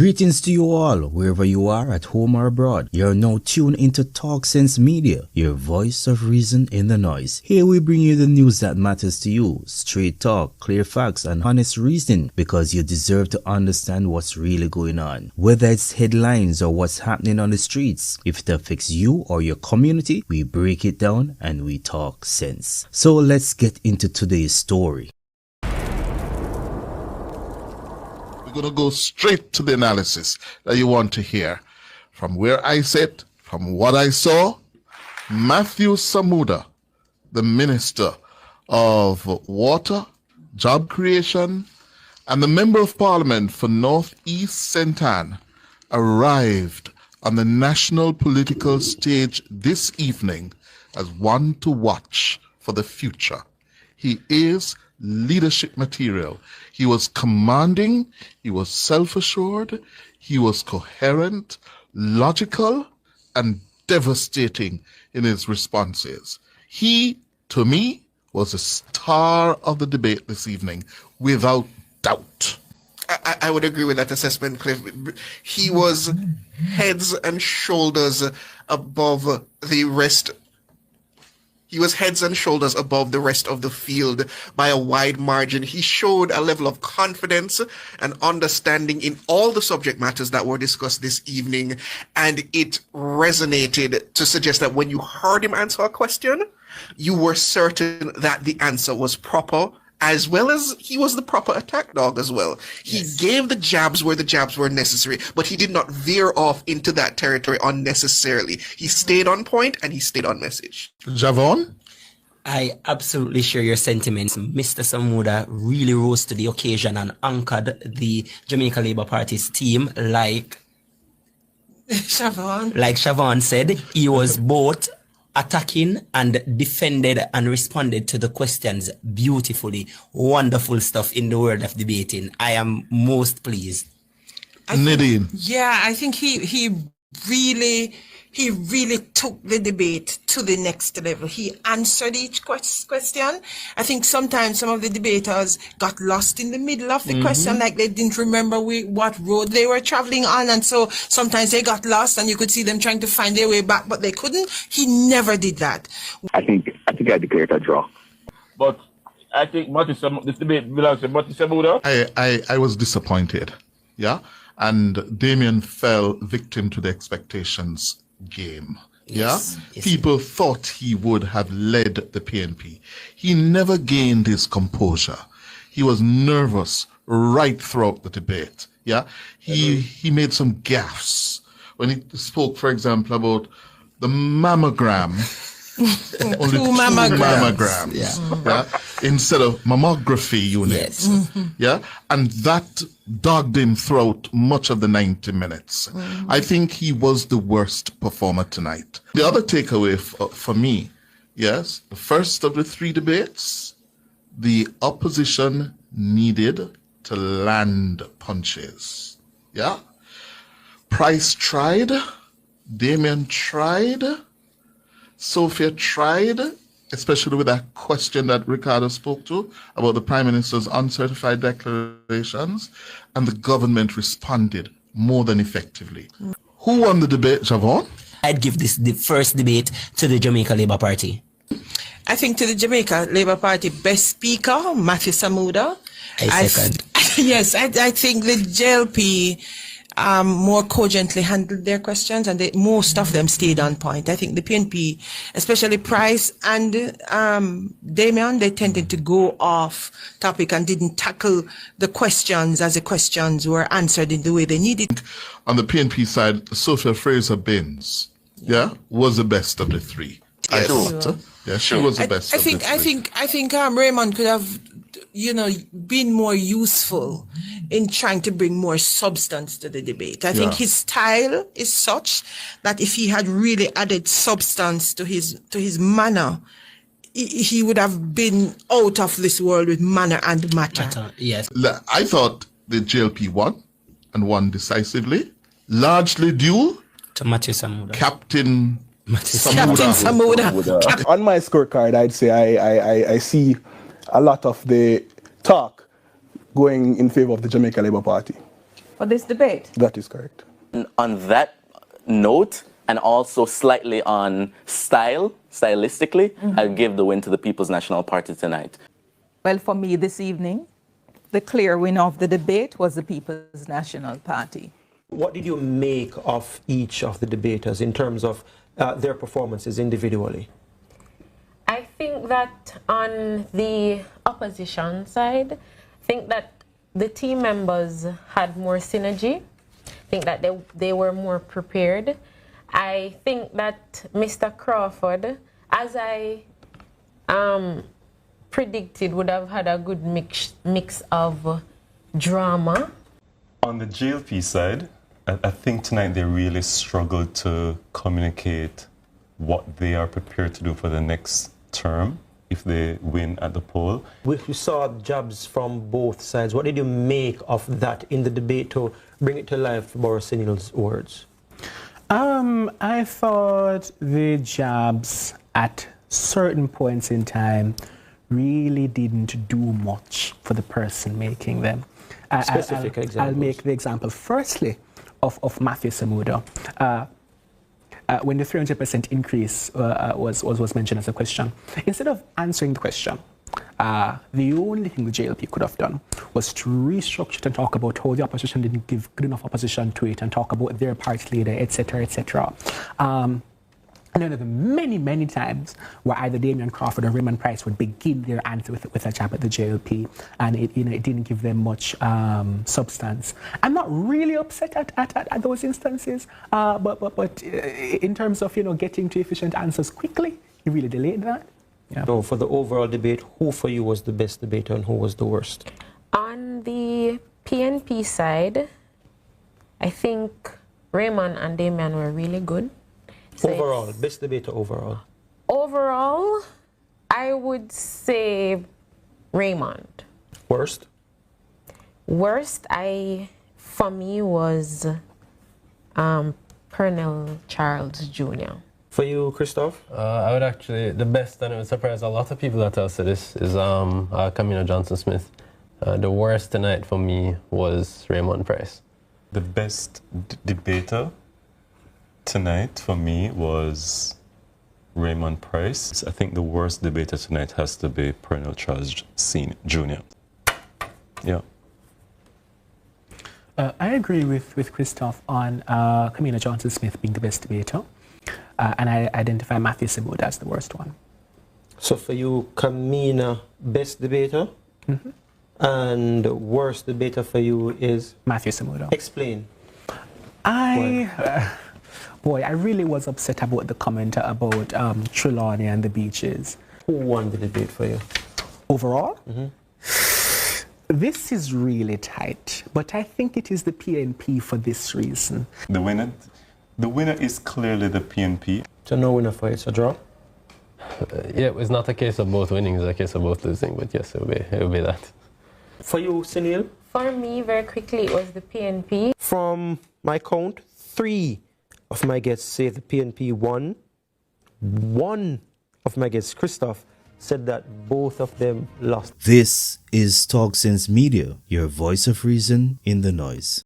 Greetings to you all, wherever you are, at home or abroad. You're now tuned into Talk Sense Media, your voice of reason in the noise. Here we bring you the news that matters to you, straight talk, clear facts, and honest reasoning, because you deserve to understand what's really going on. Whether it's headlines or what's happening on the streets, if it affects you or your community, we break it down and we talk sense. So let's get into today's story. We're going to go straight to the analysis that you want to hear. From where I sit, from what I saw, Matthew Samura, the Minister of Water, Job Creation, and the Member of Parliament for North East St. Anne, arrived on the national political stage this evening as one to watch for the future. He is leadership material. He was commanding, he was self-assured, he was coherent, logical, and devastating in his responses. He, to me, was the star of the debate this evening, without doubt. I would agree with that assessment, Cliff. He was heads and shoulders above the rest. He was heads and shoulders above the rest of the field by a wide margin. He showed a level of confidence and understanding in all the subject matters that were discussed this evening, and it resonated to suggest that when you heard him answer a question, you were certain that the answer was proper, as well as he was the proper attack dog as well. He gave the jabs where the jabs were necessary, but he did not veer off into that territory unnecessarily. He stayed on point and he stayed on message. Javon? I absolutely share your sentiments. Mr. Samura really rose to the occasion and anchored the Jamaica Labour Party's team like Siobhan said. He was both attacking and defended and responded to the questions beautifully. Wonderful stuff in the world of debating. I am most pleased. Nadine? I think he really took the debate to the next level. He answered each question. I think sometimes some of the debaters got lost in the middle of the question, like they didn't remember what road they were traveling on, and so sometimes they got lost and you could see them trying to find their way back, but they couldn't. He never did that. I think I declared a draw. But I think this debate belongs to Matthew Samura. I was disappointed, and Damien fell victim to the expectations game. Yes. People thought he would have led the PNP. He never gained his composure. He was nervous right throughout the debate. He made some gaffes when he spoke, for example, about the mammogram. Only two mammograms. Instead of mammography units. And that dogged him throughout much of the 90 minutes. I think he was the worst performer tonight. The other takeaway for me, the first of the three debates, the opposition needed to land punches. Price tried, Damien tried, Sophia tried, especially with that question that Ricardo spoke to about the Prime Minister's uncertified declarations, and the government responded more than effectively. Who won the debate, Javon? I'd give the first debate to the Jamaica Labour Party. I think to the Jamaica Labour Party best speaker, Matthew Samura. I second. Yes, I think the JLP more cogently handled their questions, and most of them stayed on point. I think the PNP, especially Price and Damien, they tended to go off topic and didn't tackle the questions as the questions were answered in the way they needed. On the PNP side, Sophia Fraser-Binns, was the best of the three. I thought. She was the best of the three. I think Raymond could have, been more useful in trying to bring more substance to the debate. I think his style is such that if he had really added substance to his manner, he would have been out of this world with manner and matter. Yes. I thought the JLP won, and won decisively, largely due to Matthew Samura. Captain Samura. On my scorecard, I'd say I see a lot of the talk going in favor of the Jamaica Labour Party. for this debate? That is correct. On that note, and also slightly on stylistically, I'll give the win to the People's National Party tonight. Well, for me this evening, the clear winner of the debate was the People's National Party. What did you make of each of the debaters in terms of their performances individually? I think that on the opposition side, I think that the team members had more synergy. I think that they were more prepared. I think that Mr. Crawford, as I predicted, would have had a good mix of drama. On the JLP side, I think tonight they really struggled to communicate what they are prepared to do for the next term if they win at the poll. We saw jabs from both sides. What did you make of that in the debate to bring it to life, Boris Sinil's words? I thought the jabs at certain points in time really didn't do much for the person making them. Specific examples. I'll make the example firstly of Matthew Samura. When the 300% increase was mentioned as a question, instead of answering the question, the only thing the JLP could have done was to restructure it and talk about how the opposition didn't give good enough opposition to it and talk about their party leader, etc., etc. And one of the many times where either Damian Crawford or Raymond Price would begin their answer with a jab at the JLP, and it didn't give them much substance. I'm not really upset at those instances, but in terms of getting to efficient answers quickly, you really delayed that. Yeah. So for the overall debate, who for you was the best debater and who was the worst? On the PNP side, I think Raymond and Damian were really good. So overall, best debater overall? Overall, I would say Raymond. Worst? Worst, for me, was Pernell Charles Jr. For you, Christoph? I would actually, the best, and it would surprise a lot of people that I'll say this, is Camino Johnson-Smith. The worst tonight for me was Raymond Price. The best debater tonight for me was Raymond Price. I think the worst debater tonight has to be Pernell Charles Jr. Yeah. I agree with Christoph on Camino Johnson-Smith being the best debater. And I identify Matthew Samura as the worst one. So for you, Camina, best debater, and worsst debater for you is? Matthew Samura. Explain. Boy, I really was upset about the comment about Trelawney and the beaches. Who won the debate for you? Overall? This is really tight, but I think it is the PNP for this reason. The winner is clearly the PNP. So no winner for it, it's a draw? Yeah, it's not a case of both winning, it's a case of both losing, but yes, it will be that. For you, Sunil? For me, very quickly, it was the PNP. From my count, 3 of my guests say the PNP won. 1 of my guests, Christoph, said that both of them lost. This is Talk Sense Media, your voice of reason in the noise.